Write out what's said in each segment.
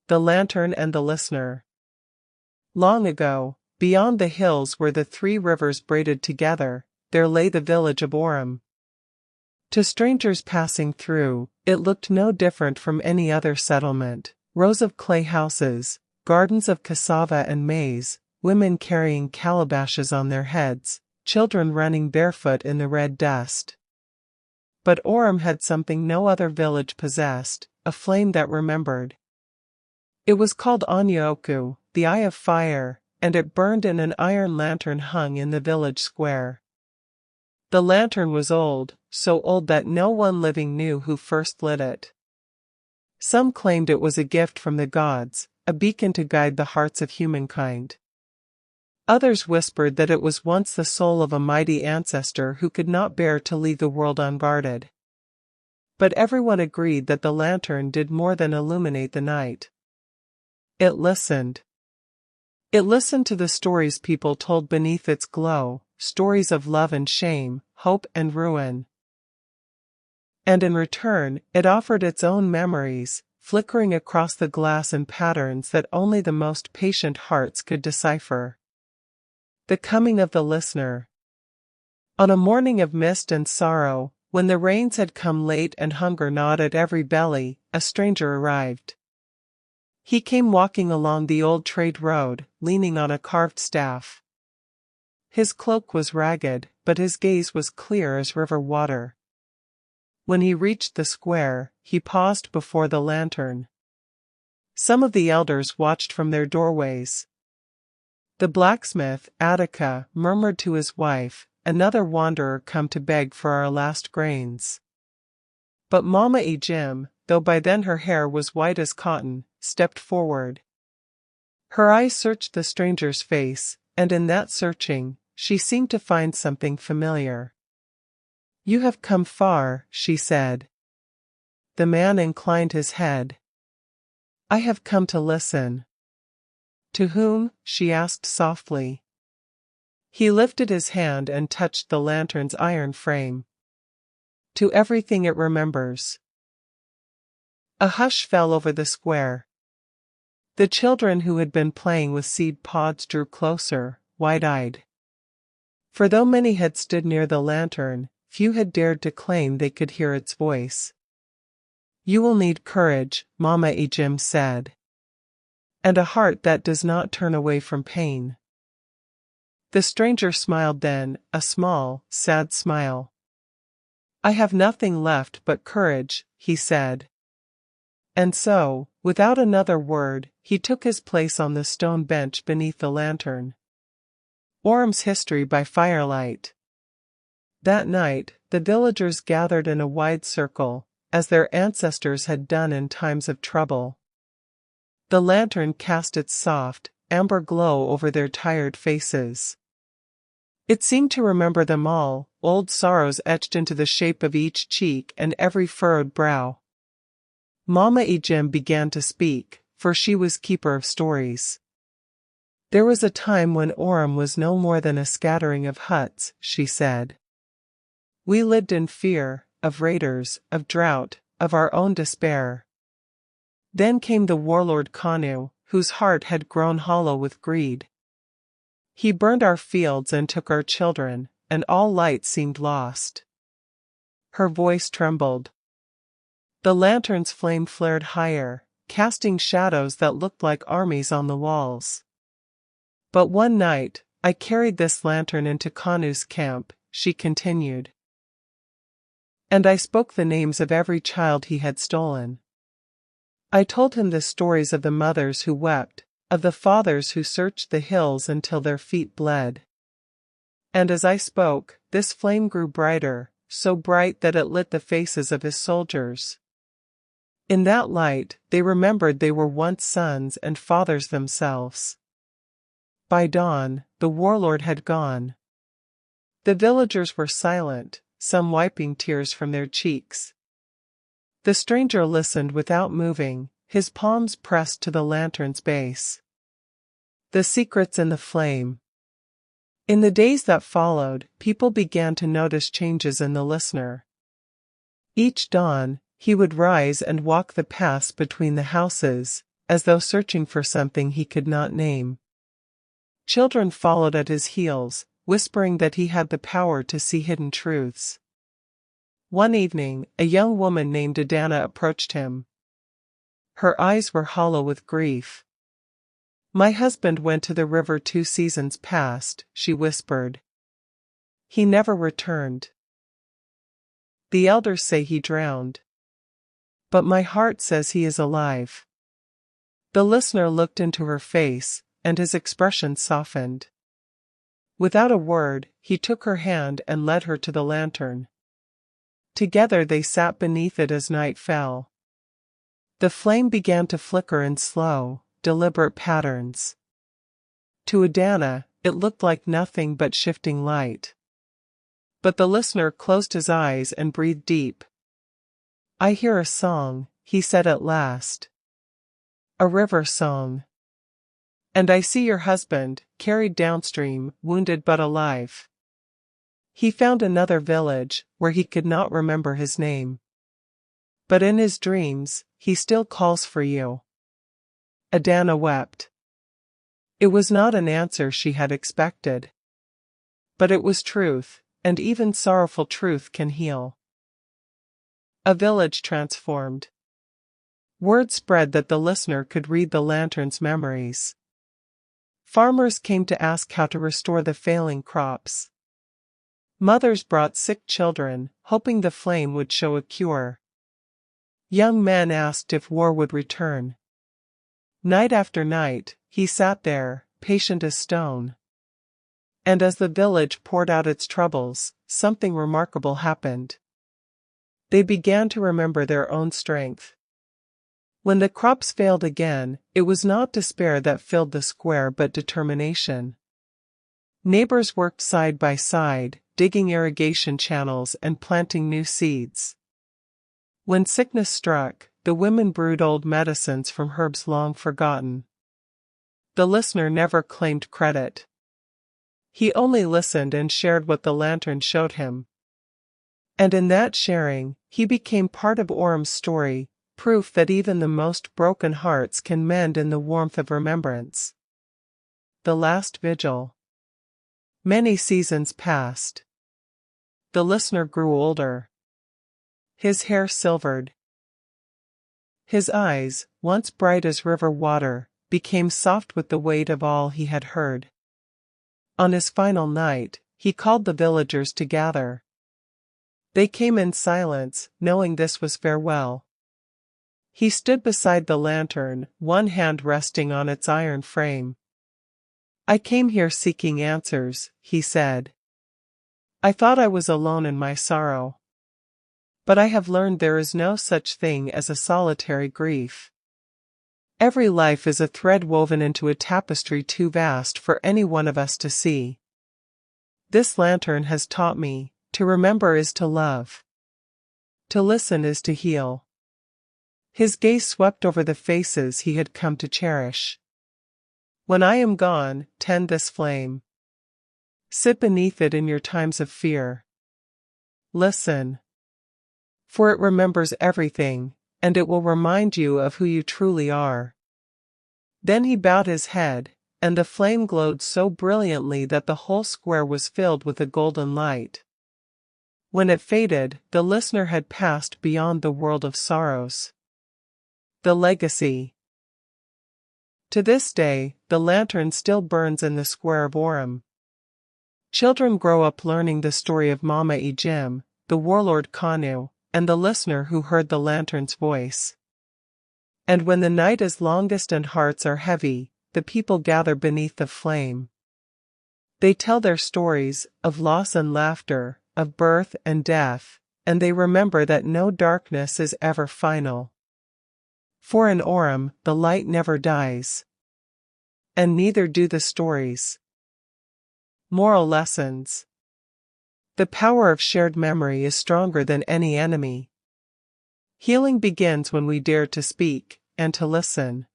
The Lantern and the Listener. Long ago, beyond the hills where the three rivers braided together, there lay the village of Orem. To strangers passing through, it looked no different from any other settlement: rows of clay houses, gardens of cassava and maize, women carrying calabashes on their heads, children running barefoot in the red dust. But Orem had something no other village possessed: a flame that remembered. It was called Anya-Ọkụ, the Eye of Fire, and it burned in an iron lantern hung in the village square. The lantern was old, so old that no one living knew who first lit it. Some claimed it was a gift from the gods, a beacon to guide the hearts of humankind. Others whispered that it was once the soul of a mighty ancestor who could not bear to leave the world unguarded. But everyone agreed that the lantern did more than illuminate the night. It listened. It listened to the stories people told beneath its glow, stories of love and shame, hope and ruin. And in return, it offered its own memories, flickering across the glass in patterns that only the most patient hearts could decipher. The coming of the listener. On a morning of mist and sorrow, when the rains had come late and hunger gnawed at every belly, a stranger arrived. He came walking along the old trade road, leaning on a carved staff. His cloak was ragged, but his gaze was clear as river water. When he reached the square, he paused before the lantern. Some of the elders watched from their doorways. The blacksmith, Attica, murmured to his wife, "Another wanderer come to beg for our last grains." But Mama Ejim, though by then her hair was white as cotton, stepped forward. Her eyes searched the stranger's face, and in that searching, she seemed to find something familiar. "You have come far," she said. The man inclined his head. "I have come to listen." "To whom?" she asked softly. He lifted his hand and touched the lantern's iron frame. "To everything it remembers." A hush fell over the square. The children who had been playing with seed pods drew closer, wide-eyed. For though many had stood near the lantern, few had dared to claim they could hear its voice. "You will need courage," Mama Ejim said. "And a heart that does not turn away from pain." The stranger smiled then, a small, sad smile. "I have nothing left but courage," he said. And so, without another word, he took his place on the stone bench beneath the lantern. Orem's History by Firelight. That night, the villagers gathered in a wide circle, as their ancestors had done in times of trouble. The lantern cast its soft, amber glow over their tired faces. It seemed to remember them all, old sorrows etched into the shape of each cheek and every furrowed brow. Mama Ejim began to speak, for she was keeper of stories. "There was a time when Orem was no more than a scattering of huts," she said. "We lived in fear, of raiders, of drought, of our own despair. Then came the warlord Kanu, whose heart had grown hollow with greed. He burned our fields and took our children, and all light seemed lost." Her voice trembled. The lantern's flame flared higher, casting shadows that looked like armies on the walls. "But one night, I carried this lantern into Kanu's camp," she continued. "And I spoke the names of every child he had stolen. I told him the stories of the mothers who wept, of the fathers who searched the hills until their feet bled. And as I spoke, this flame grew brighter, so bright that it lit the faces of his soldiers. In that light, they remembered they were once sons and fathers themselves. By dawn, the warlord had gone." The villagers were silent, some wiping tears from their cheeks. The stranger listened without moving, his palms pressed to the lantern's base. The secrets in the flame. In the days that followed, people began to notice changes in the listener. Each dawn, he would rise and walk the paths between the houses, as though searching for something he could not name. Children followed at his heels, whispering that he had the power to see hidden truths. One evening, a young woman named Adana approached him. Her eyes were hollow with grief. "My husband went to the river 2 seasons past," she whispered. "He never returned. The elders say he drowned. But my heart says he is alive." The listener looked into her face, and his expression softened. Without a word, he took her hand and led her to the lantern. Together they sat beneath it as night fell. The flame began to flicker in slow, deliberate patterns. To Adana, it looked like nothing but shifting light. But the listener closed his eyes and breathed deep. "I hear a song," he said at last. "A river song. And I see your husband, carried downstream, wounded but alive. He found another village, where he could not remember his name. But in his dreams, he still calls for you." Adana wept. It was not an answer she had expected. But it was truth, and even sorrowful truth can heal. A village transformed. Word spread that the listener could read the lantern's memories. Farmers came to ask how to restore the failing crops. Mothers brought sick children, hoping the flame would show a cure. Young men asked if war would return. Night after night, he sat there, patient as stone. And as the village poured out its troubles, something remarkable happened. They began to remember their own strength. When the crops failed again, it was not despair that filled the square but determination. Neighbors worked side by side, digging irrigation channels and planting new seeds. When sickness struck, the women brewed old medicines from herbs long forgotten. The listener never claimed credit. He only listened and shared what the lantern showed him. And in that sharing, he became part of Orum's story, proof that even the most broken hearts can mend in the warmth of remembrance. The last vigil. Many seasons passed. The listener grew older. His hair silvered. His eyes, once bright as river water, became soft with the weight of all he had heard. On his final night, he called the villagers to gather. They came in silence, knowing this was farewell. He stood beside the lantern, one hand resting on its iron frame. "I came here seeking answers," he said. "I thought I was alone in my sorrow. But I have learned there is no such thing as a solitary grief. Every life is a thread woven into a tapestry too vast for any one of us to see. This lantern has taught me, to remember is to love. To listen is to heal." His gaze swept over the faces he had come to cherish. "When I am gone, tend this flame. Sit beneath it in your times of fear. Listen. For it remembers everything, and it will remind you of who you truly are." Then he bowed his head, and the flame glowed so brilliantly that the whole square was filled with a golden light. When it faded, the listener had passed beyond the world of sorrows. The legacy. To this day, the lantern still burns in the square of Orum. Children grow up learning the story of Mama Ejim, the warlord Kanu, and the listener who heard the lantern's voice. And when the night is longest and hearts are heavy, the people gather beneath the flame. They tell their stories, of loss and laughter, of birth and death, and they remember that no darkness is ever final. For in Orum, the light never dies. And neither do the stories. Moral lessons. The power of shared memory is stronger than any enemy. Healing begins when we dare to speak, and to listen.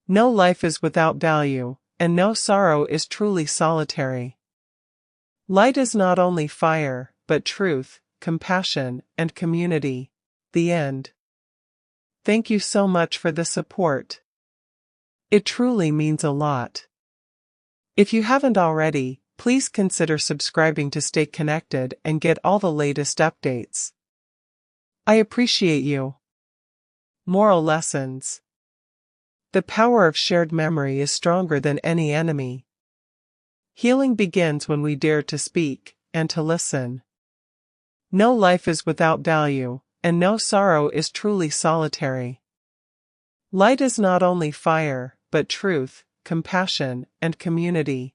No life is without value, and no sorrow is truly solitary. Light is not only fire, but truth, compassion, and community. The end. Thank you so much for the support. It truly means a lot. If you haven't already, please consider subscribing to stay connected and get all the latest updates. I appreciate you. Moral lessons. The power of shared memory is stronger than any enemy. Healing begins when we dare to speak and to listen. No life is without value, and no sorrow is truly solitary. Light is not only fire, but truth, compassion, and community.